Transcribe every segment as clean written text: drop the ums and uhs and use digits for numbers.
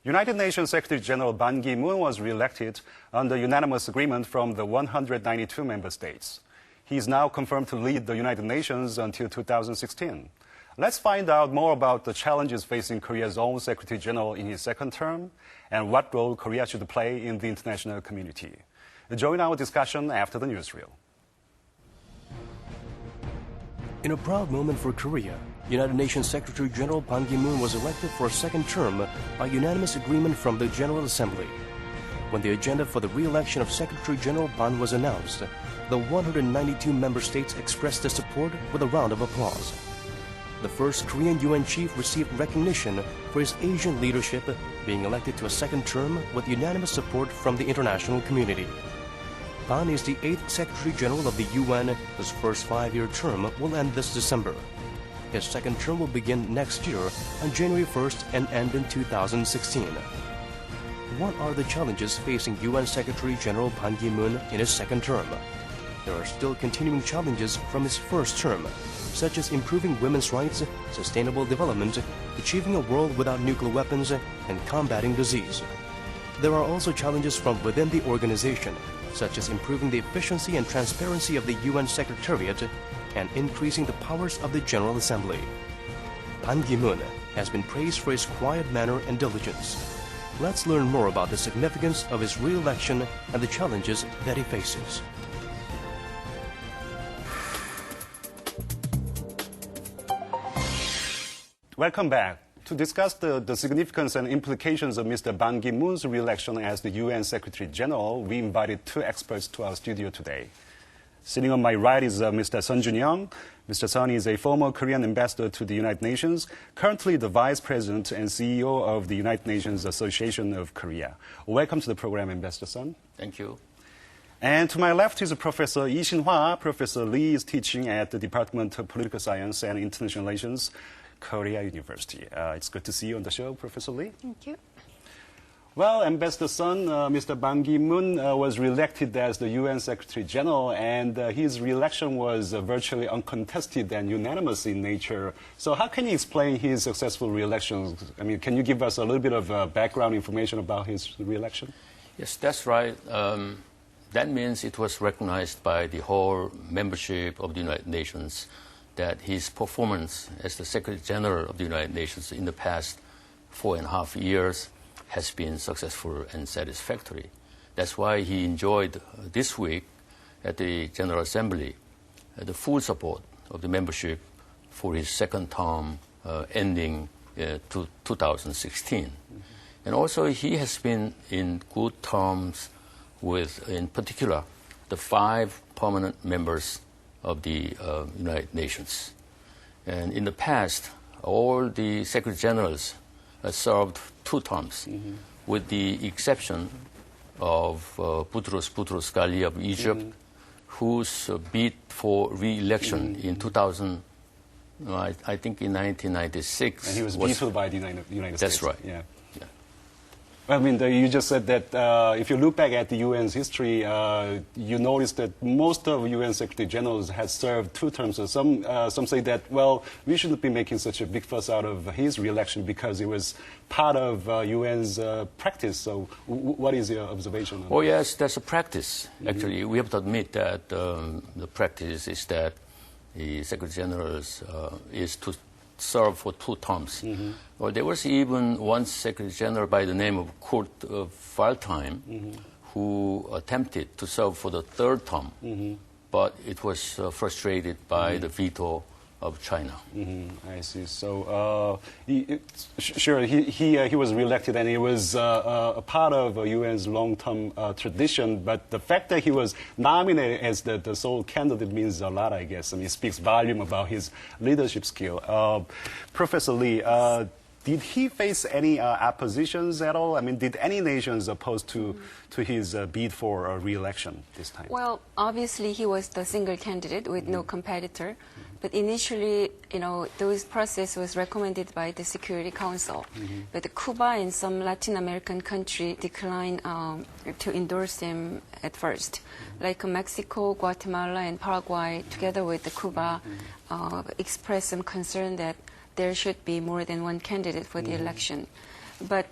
United Nations Secretary General Ban Ki-moon was re-elected under unanimous agreement from the 192 member states. He is now confirmed to lead the United Nations until 2016. Let's find out more about the challenges facing Korea's own Secretary General in his second term and what role Korea should play in the international community. Join our discussion after the newsreel. In a proud moment for Korea, United Nations Secretary General Ban Ki-moon was elected for a second term by unanimous agreement from the General Assembly. When the agenda for the re-election of Secretary General Ban was announced, the 192 member states expressed their support with a round of applause. The first Korean UN chief received recognition for his Asian leadership, being elected to a second term with unanimous support from the international community. Ban is the 8th Secretary General of the UN, whose first 5-year term will end this December. His second term will begin next year on January 1st and end in 2016. What are the challenges facing UN Secretary General Ban Ki-moon in his second term? There are still continuing challenges from his first term, such as improving women's rights, sustainable development, achieving a world without nuclear weapons, and combating disease. There are also challenges from within the organization, such as improving the efficiency and transparency of the UN Secretariat and increasing the powers of the General Assembly. Ban Ki-moon has been praised for his quiet manner and diligence. Let's learn more about the significance of his re-election and the challenges that he faces. Welcome back. To discuss the significance and implications of Mr. Ban Ki-moon's re-election as the UN Secretary General, we invited two experts to our studio today. Sitting on my right is Mr. Sun Jun-young. Mr. Sun is a former Korean ambassador to the United Nations, currently the Vice President and CEO of the United Nations Association of Korea. Welcome to the program, Ambassador Sun. Thank you. And to my left is Professor Lee Shin-hwa. Professor Lee is teaching at the Department of Political Science and International Relations, Korea University. It's good to see you on the show, Professor Lee. Thank you. Well, Ambassador Sun, Mr. Ban Ki-moon was re-elected as the UN Secretary General, and his re-election was virtually uncontested and unanimous in nature. So how can you explain his successful re-election? I mean, can you give us a little bit of background information about his re-election? Yes, that's right. That means it was recognized by the whole membership of the United Nations that his performance as the Secretary General of the United Nations in the past 4.5 years has been successful and satisfactory. That's why he enjoyed this week at the General Assembly the full support of the membership for his second term ending to 2016. Mm-hmm. And also he has been in good terms with, in particular, the 5 permanent members of the United Nations. And in the past, all the Secretary Generals served 2 terms, mm-hmm. with the exception of Boutros Ghali of Egypt, mm-hmm. whose bid for re-election in 2000, I think in 1996. And he was vetoed by the United States. That's right. Yeah. I mean, you just said that if you look back at the UN's history, you notice that most of UN Secretary Generals had served 2 terms. So some say that, well, we shouldn't be making such a big fuss out of his re-election because it was part of UN's practice. So what is your observation on that? Oh, yes, that's a practice. Actually, mm-hmm. we have to admit that the practice is that the Secretary Generals is to serve for 2 terms. Mm-hmm. Well, there was even one Secretary General by the name of Kurt Waldheim, mm-hmm. who attempted to serve for the 3rd term, mm-hmm. but it was frustrated by mm-hmm. the veto of China. Mm-hmm. I see. So, he was re-elected, and it was a part of UN's long-term tradition. But the fact that he was nominated as the sole candidate means a lot, I guess. I mean, it speaks volume about his leadership skill. Professor Lee, did he face any oppositions at all? I mean, did any nations oppose to his bid for a re-election this time? Well, obviously he was the single candidate with no competitor. But initially, those process was recommended by the Security Council. Mm-hmm. But Cuba and some Latin American country declined to endorse him at first. Mm-hmm. Like Mexico, Guatemala, and Paraguay, together with Cuba, expressed some concern that there should be more than one candidate for the election. but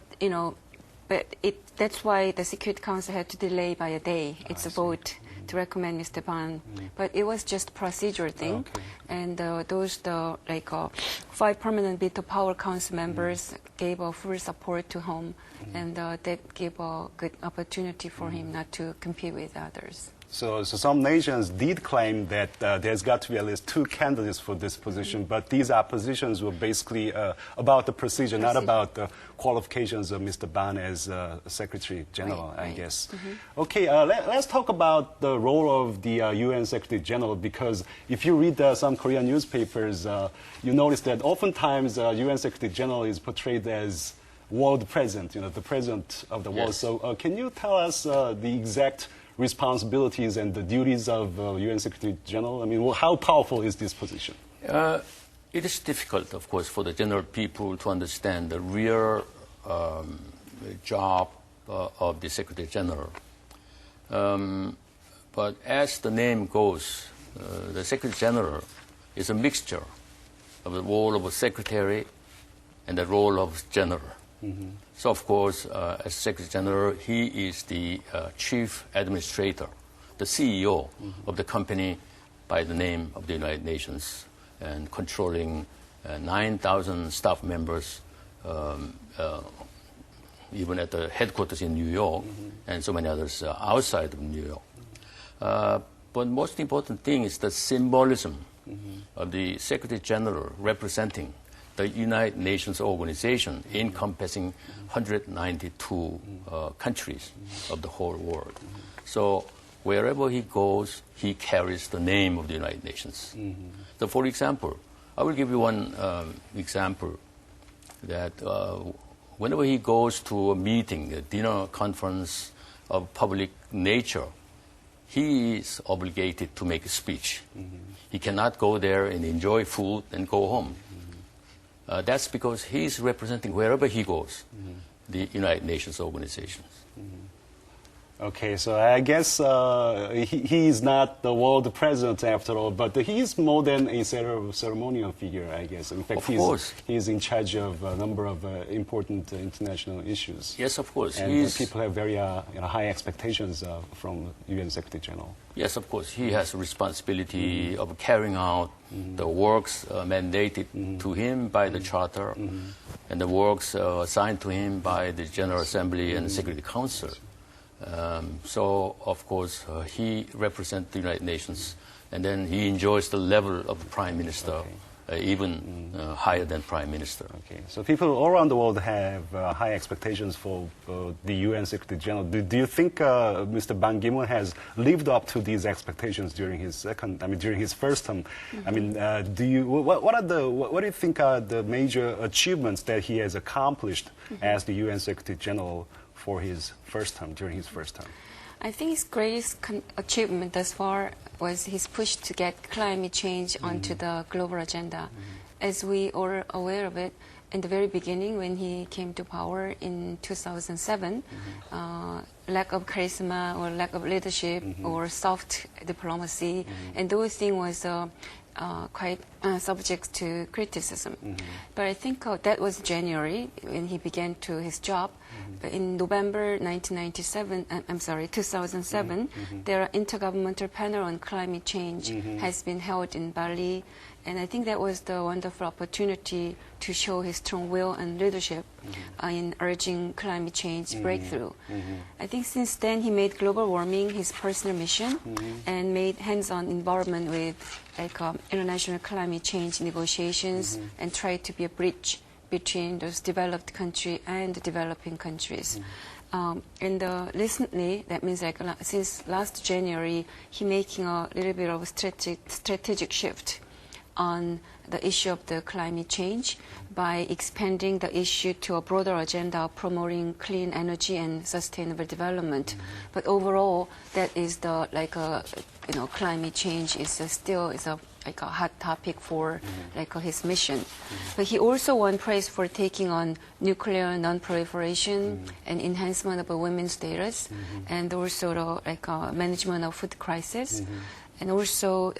that's why the Security Council had to delay by a day. It's a vote to recommend Mr. Ban, but it was just procedural thing, and the 5 permanent veto power council members gave a full support to him, and that gave a good opportunity for him not to compete with others. So some nations did claim that there's got to be at least 2 candidates for this position, but these oppositions were basically about the procedure, not about the qualifications of Mr. Ban as Secretary General, I guess. Okay, let's talk about the role of the UN Secretary General, because if you read some Korean newspapers, you notice that oftentimes UN Secretary General is portrayed as world president, the president of the world. So can you tell us the exact responsibilities and the duties of UN Secretary General? I mean, how powerful is this position? It is difficult, of course, for the general people to understand the real job of the Secretary General. But as the name goes, the Secretary General is a mixture of the role of a secretary and the role of general. So, of course, as Secretary General, he is the chief administrator, the CEO of the company by the name of the United Nations, and controlling 9,000 staff members, even at the headquarters in New York, and so many others outside of New York. But most important thing is the symbolism of the Secretary General representing the United Nations organization encompassing 192 countries of the whole world. So wherever he goes, he carries the name of the United Nations. So for example, I will give you one example that whenever he goes to a meeting, a dinner conference of public nature, he is obligated to make a speech. He cannot go there and enjoy food and go home. That's because he's representing, wherever he goes, the United Nations organizations. Okay, so I guess he is not the world president after all, but he is more than a ceremonial figure, I guess. In fact, he is in charge of a number of important international issues. Yes, of course. And people have very high expectations from UN Secretary General. Yes, of course. He has a responsibility of carrying out the works mandated to him by the Charter and the works assigned to him by the General Assembly and the Security Council. So, of course, he represents the United Nations, and then he enjoys the level of Prime Minister, even higher than Prime Minister. Okay, so people all around the world have high expectations for the UN Secretary General. Do you think Mr. Ban Ki-moon has lived up to these expectations during his first term? I mean, what do you think are the major achievements that he has accomplished as the UN Secretary General for his first term, during his first term? I think his greatest achievement thus far was his push to get climate change onto the global agenda. As we are aware of it, in the very beginning when he came to power in 2007, lack of charisma or lack of leadership or soft diplomacy, and those things was quite subject to criticism. But I think that was January when he began to his job. In November 2007, their intergovernmental panel on climate change has been held in Bali, and I think that was the wonderful opportunity to show his strong will and leadership in urging climate change breakthrough. I think since then he made global warming his personal mission and made hands-on involvement with international climate change negotiations and tried to be a bridge between those developed countries and developing countries. And recently, that means since last January, he making a little bit of a strategic shift on the issue of the climate change by expanding the issue to a broader agenda of promoting clean energy and sustainable development. But overall, that is climate change is still a hot topic for his mission. But he also won praise for taking on nuclear non-proliferation and enhancement of women's status, and also management of food crisis. And also,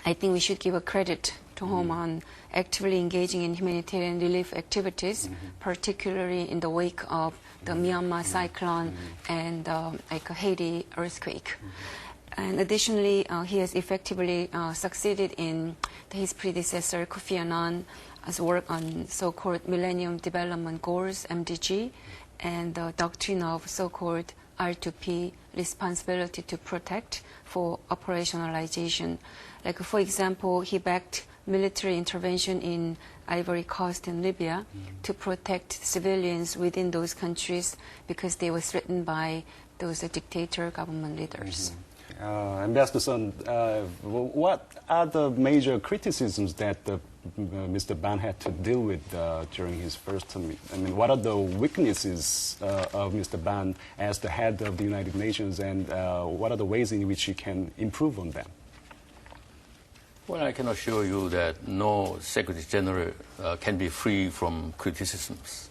I think we should give a credit to home on actively engaging in humanitarian relief activities, particularly in the wake of the Myanmar cyclone and like a Haiti earthquake. And additionally, he has effectively succeeded in his predecessor Kofi Annan's work on so-called Millennium Development Goals, MDG, and the doctrine of so-called R2P, responsibility to protect, for operationalization. Like, for example, he backed military intervention in Ivory Coast and Libya to protect civilians within those countries because they were threatened by those dictator government leaders. Ambassador Sun, what are the major criticisms that Mr. Ban had to deal with during his first term? I mean, what are the weaknesses of Mr. Ban as the head of the United Nations, and what are the ways in which he can improve on them? Well, I can assure you that no Secretary General can be free from criticisms.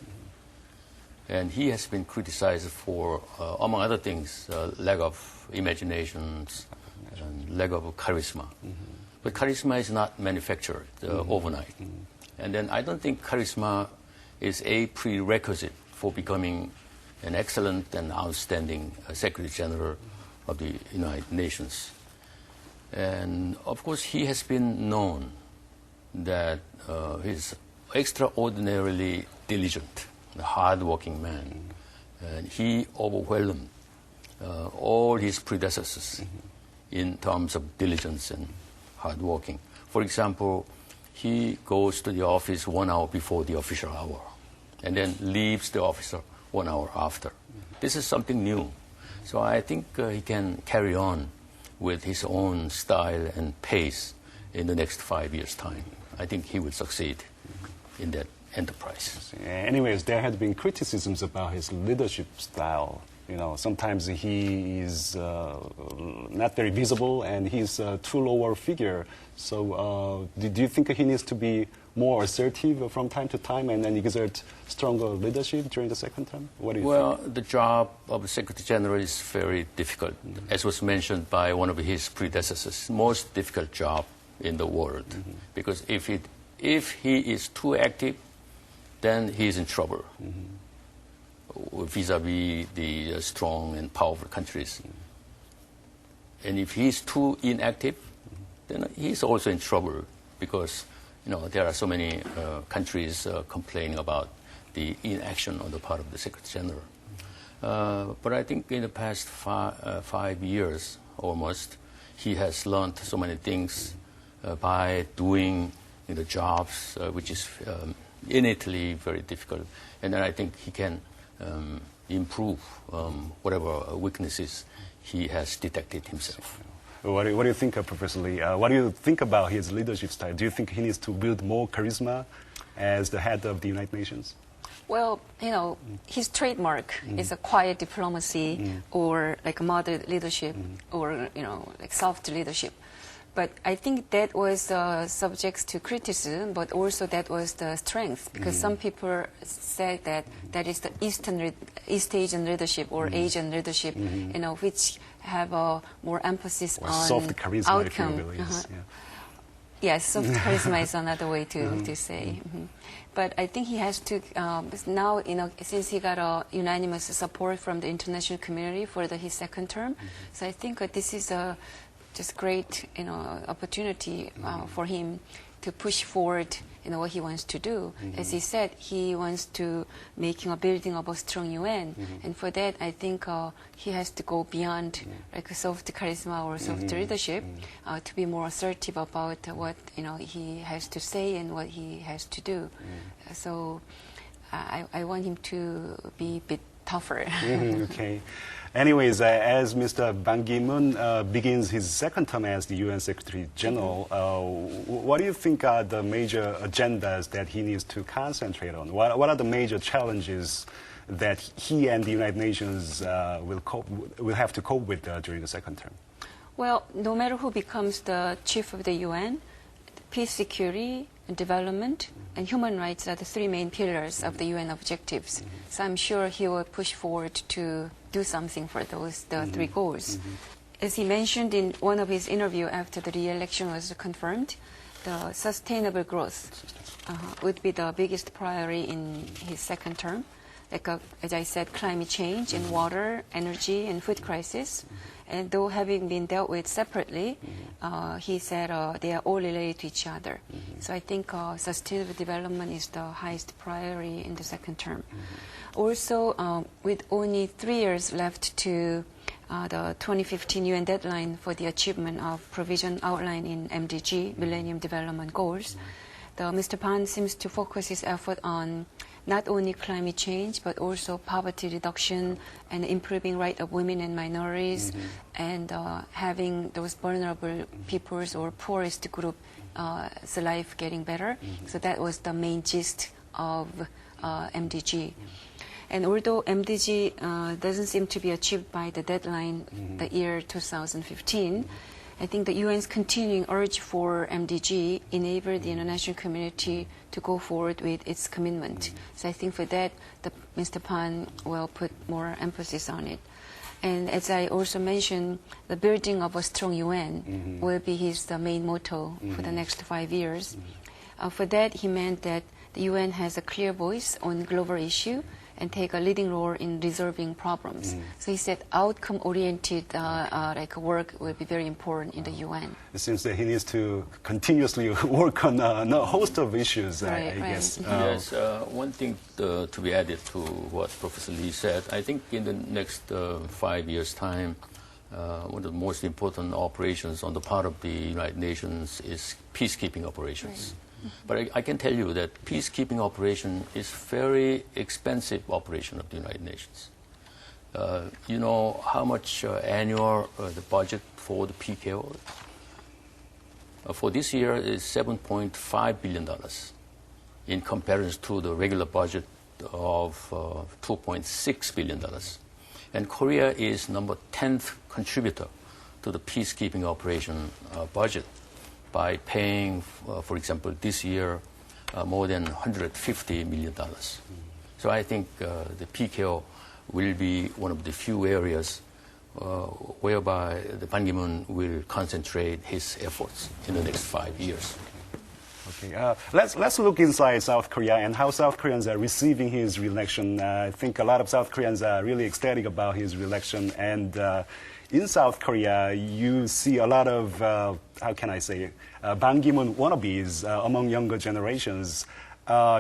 And he has been criticized for, among other things, lack of imaginations and lack of charisma. But charisma is not manufactured overnight. And then I don't think charisma is a prerequisite for becoming an excellent and outstanding Secretary General of the United Nations. And of course, he has been known that he's extraordinarily diligent, a hard-working man. And he overwhelmed all his predecessors in terms of diligence and hard-working. For example, he goes to the office 1 hour before the official hour and then leaves the office 1 hour after. This is something new. So I think he can carry on with his own style and pace in the next 5 years' time. I think he will succeed in that enterprise. Anyways, there had been criticisms about his leadership style. You know, sometimes he is not very visible and he's a too lower figure. So do you think he needs to be more assertive from time to time and then exert stronger leadership during the second term? What do you think? Well, the job of the Secretary General is very difficult, as was mentioned by one of his predecessors, most difficult job in the world. Because if he is too active, then he is in trouble vis-a-vis the strong and powerful countries. And if he is too inactive, then he is also in trouble because there are so many countries complaining about the inaction on the part of the Secretary General. But I think in the past 5 years almost, he has learned so many things by doing jobs which is innately very difficult. And then I think he can improve whatever weaknesses he has detected himself. What do you think, Professor Lee? What do you think about his leadership style? Do you think he needs to build more charisma as the head of the United Nations? Well, his trademark is a quiet diplomacy or like a moderate leadership or, like soft leadership. But I think that was subject to criticism, but also that was the strength, because some people said that is the East Asian leadership or Asian leadership, which have a more emphasis on soft charisma, outcome. if you will, Yes, soft charisma is another way to say. But I think he has to, now, since he got unanimous support from the international community for his second term, so I think this is a just great, opportunity for him to push forward, what he wants to do. As he said, he wants to making a building of a strong UN, and for that, I think he has to go beyond like a soft charisma or soft leadership to be more assertive about what he has to say and what he has to do. So I want him to be a bit tougher. Okay. Anyways, as Mr. Ban Ki-moon begins his second term as the UN Secretary General, what do you think are the major agendas that he needs to concentrate on? What are the major challenges that he and the United Nations will have to cope with during the second term? Well, no matter who becomes the chief of the UN, peace, security, and development, and human rights are the three main pillars of the UN objectives. So I'm sure he will push forward to do something for the three goals. As he mentioned in one of his interviews after the re-election was confirmed, the sustainable growth would be the biggest priority in his second term. Like, as I said, climate change and water, energy, and food crisis. And though having been dealt with separately, he said they are all related to each other. So I think sustainable development is the highest priority in the second term. Also, with only 3 years left to the 2015 UN deadline for the achievement of provision outlined in MDG, Millennium Development Goals, Mr. Pan seems to focus his effort on not only climate change, but also poverty reduction and improving rights of women and minorities, and having those vulnerable peoples or poorest group life getting better. So that was the main gist of MDG. And although MDG doesn't seem to be achieved by the deadline, the year 2015, I think the UN's continuing urge for MDG enabled the international community to go forward with its commitment. So I think for that, Mr. Pan will put more emphasis on it. And as I also mentioned, the building of a strong UN will be his main motto for the next 5 years. For that, he meant that the UN has a clear voice on global issue and take a leading role in resolving problems. So he said outcome-oriented work will be very important in the UN. It seems that he needs to continuously work on a host of issues, I guess. Yes, one thing to be added to what Professor Lee said, I think in the next 5 years' time, one of the most important operations on the part of the United Nations is peacekeeping operations. Right. But I can tell you that peacekeeping operation is very expensive operation of the United Nations. You know how much annual the budget for the PKO? For this year is $7.5 billion in comparison to the regular budget of $2.6 billion. And Korea is number 10th contributor to the peacekeeping operation budget, by paying, for example, this year, more than $150 million. So I think the PKO will be one of the few areas whereby the Ban Ki-moon will concentrate his efforts in the next 5 years. Okay, let's look inside South Korea and how South Koreans are receiving his re-election. I think a lot of South Koreans are really ecstatic about his re-election, and in South Korea, you see a lot of, how can I say, Ban Ki-moon wannabes among younger generations.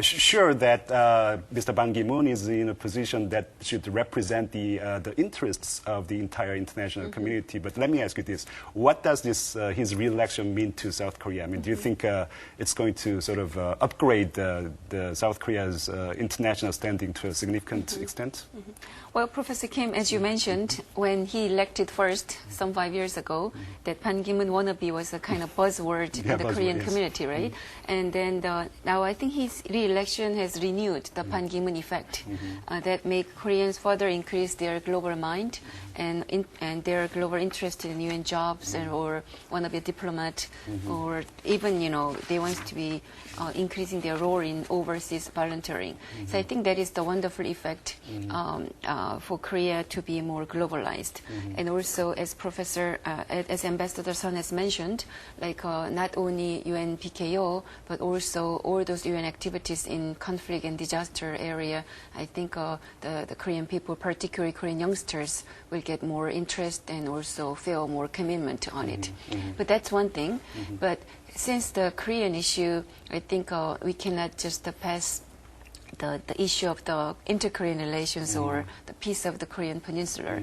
Sure that Mr. Ban Ki-moon is in a position that should represent the interests of the entire international community. But let me ask you this: what does his re-election mean to South Korea? I mean, do you think it's going to sort of upgrade the South Korea's international standing to a significant extent? Well, Professor Kim, as you mentioned, when he elected first some 5 years ago, that Ban Ki-moon wannabe was a kind of buzzword in the Korean community, right? And then now I think his re-election has renewed the Ban Ki-moon effect that make Koreans further increase their global mind and their global interest in UN jobs or want to be a diplomat or even, they want to be increasing their role in overseas volunteering. So I think that is the wonderful effect for Korea to be more globalized. And also, as Ambassador Sun has mentioned, like not only UN PKO, but also all those UN activities in conflict and disaster area, I think the Korean people, particularly Korean youngsters, will get more interest and also feel more commitment on it. But that's one thing. But since the Korean issue, I think we cannot just pass the issue of the inter-Korean relations or the peace of the Korean Peninsula.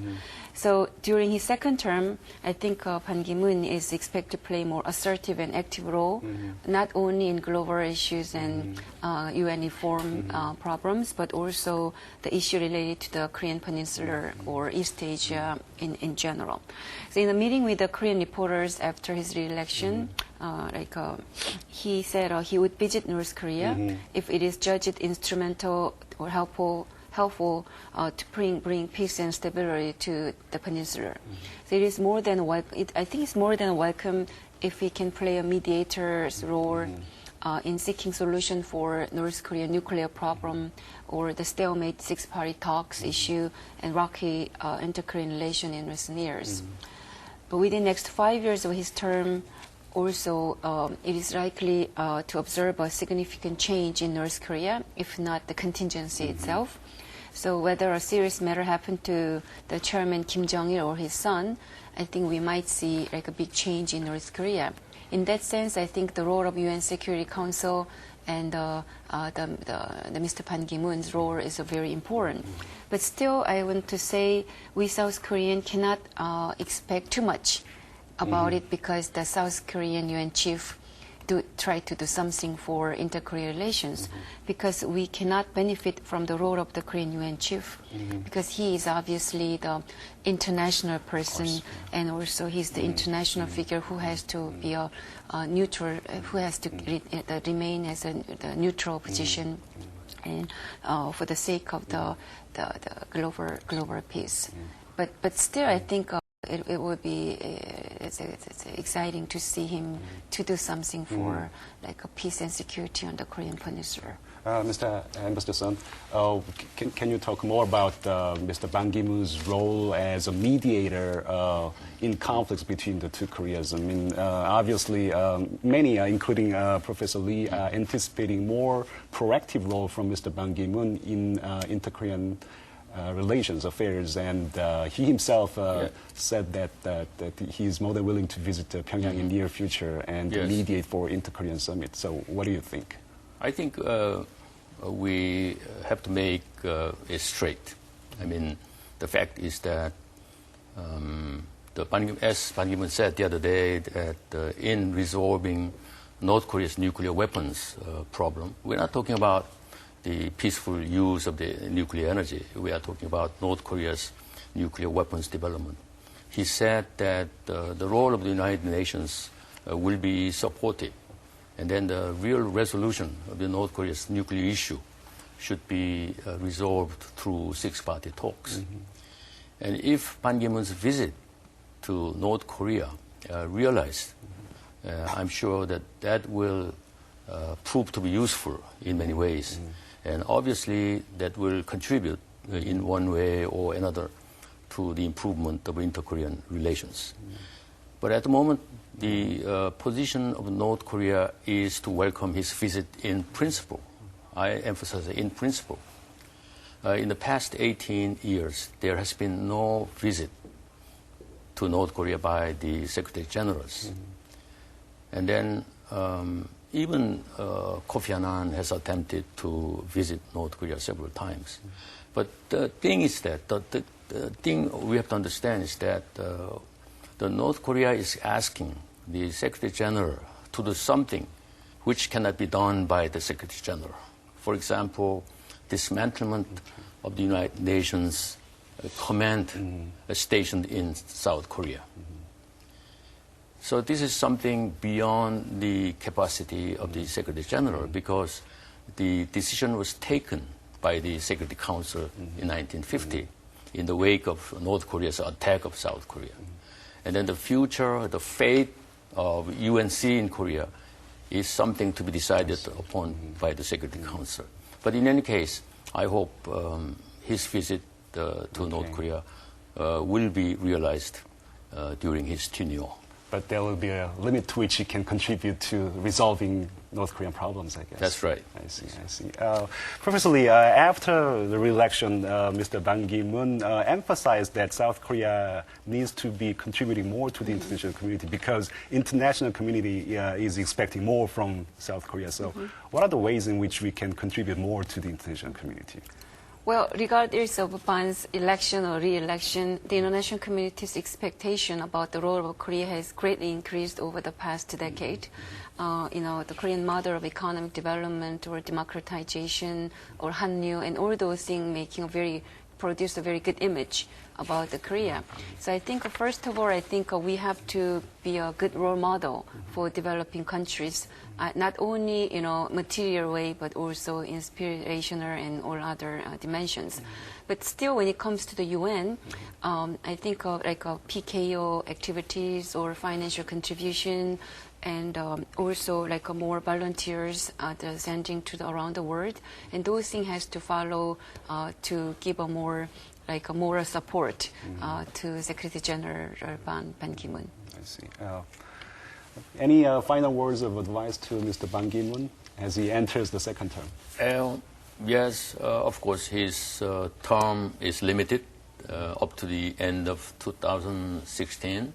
So during his second term, I think Ban Ki-moon is expected to play more assertive and active role, not only in global issues and UN reform problems, but also the issue related to the Korean Peninsula or East Asia in general. So in a meeting with the Korean reporters after his re-election, he said he would visit North Korea if it is judged instrumental or helpful to bring peace and stability to the peninsula. So it is more than welcome. I think it's more than welcome if we can play a mediator's role in seeking solution for North Korean nuclear problem or the stalemate six-party talks issue and rocky inter-Korean relation in recent years. But within the next 5 years of his term, also it is likely to observe a significant change in North Korea, if not the contingency itself. So whether a serious matter happened to the chairman Kim Jong-il or his son, I think we might see like a big change in North Korea. In that sense, I think the role of UN Security Council and the Mr. Ban Ki-moon's role is very important. But still, I want to say we South Koreans cannot expect too much about it, because the South Korean UN chief try to do something for inter-Korea relations, because we cannot benefit from the role of the Korean UN chief, because he is obviously the international person, and also he's the international figure who has to be a neutral, who has to remain as a neutral position, and for the sake of the global peace. But still, I think. It would be it's exciting to see him to do something for like a peace and security on the Korean Peninsula. Mr. Ambassador Sun, can you talk more about Mr. Ban Ki-moon's role as a mediator in conflicts between the two Koreas? I mean, obviously, many, including Professor Lee, are anticipating more proactive role from Mr. Ban Ki-moon in inter-Korean relations affairs, and he himself said that he is more than willing to visit Pyongyang in near future and mediate for inter-Korean summit. So what do you think? I think we have to make it straight. I mean, the fact is that as Ban Ki-moon said the other day, that in resolving North Korea's nuclear weapons problem, we're not talking about the peaceful use of the nuclear energy. We are talking about North Korea's nuclear weapons development. He said that the role of the United Nations will be supportive, and then the real resolution of the North Korea's nuclear issue should be resolved through six-party talks. And if Ban Ki-moon's visit to North Korea realized, I'm sure that will prove to be useful in many ways. And obviously, that will contribute in one way or another to the improvement of inter-Korean relations. But at the moment, the position of North Korea is to welcome his visit in principle. I emphasize in principle. In the past 18 years, there has been no visit to North Korea by the Secretary Generals. And then even Kofi Annan has attempted to visit North Korea several times. But the thing is that, the thing we have to understand is that the North Korea is asking the Secretary General to do something which cannot be done by the Secretary General. For example, dismantlement of the United Nations command stationed in South Korea. So this is something beyond the capacity of the Secretary General, because the decision was taken by the Security Council in 1950 in the wake of North Korea's attack of South Korea. And then the future, the fate of UNC in Korea is something to be decided upon by the Security Council. But in any case, I hope his visit to North Korea will be realized during his tenure. But there will be a limit to which he can contribute to resolving North Korean problems, I guess. That's right. I see. Professor Lee, after the re-election, Mr. Ban Ki-moon emphasized that South Korea needs to be contributing more to the international community, because international community is expecting more from South Korea. So what are the ways in which we can contribute more to the international community? Well, regardless of Ban's election or re-election, the international community's expectation about the role of Korea has greatly increased over the past decade. The Korean model of economic development or democratization or Hannyu and all those things produce a very good image about Korea. So I think, first of all, we have to be a good role model for developing countries, not only material way, but also inspirational and all other dimensions. But still, when it comes to the UN, I think PKO activities or financial contribution, and also more volunteers sending around the world, and those things has to follow to give a more moral support to Secretary General Ban Ki-moon. I see. Any final words of advice to Mr. Ban Ki-moon as he enters the second term? Yes, of course, his term is limited up to the end of 2016.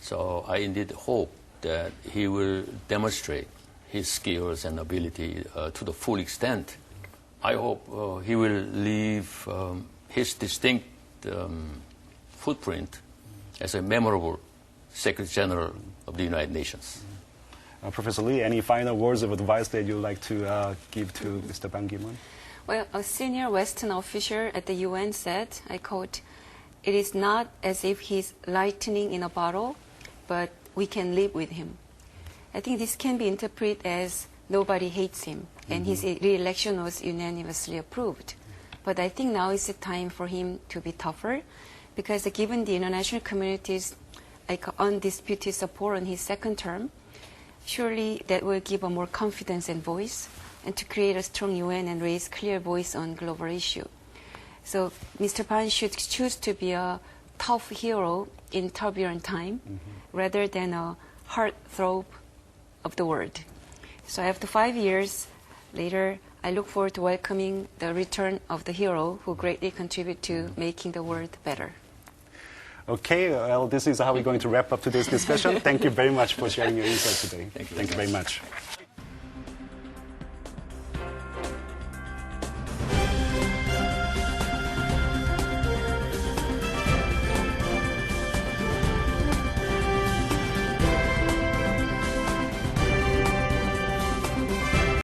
So I indeed hope that he will demonstrate his skills and ability to the full extent. I hope he will leave his distinct footprint as a memorable Secretary General of the United Nations. Professor Lee, any final words of advice that you'd like to give to Mr. Ban Ki-moon? Well, a senior Western official at the UN said, I quote, "It is not as if he's lightning in a bottle, but we can live with him." I think this can be interpreted as nobody hates him, and his re-election was unanimously approved. But I think now is the time for him to be tougher, because given the international community's undisputed support on his second term, surely that will give a more confidence and voice, and to create a strong UN and raise clear voice on global issue. So Mr. Ban should choose to be a tough hero in turbulent time, rather than a heartthrob of the world. So after 5 years later, I look forward to welcoming the return of the hero who greatly contributed to making the world better. Okay, well, this is how we're going to wrap up today's discussion. Thank you very much for sharing your insights today. Thank you very much.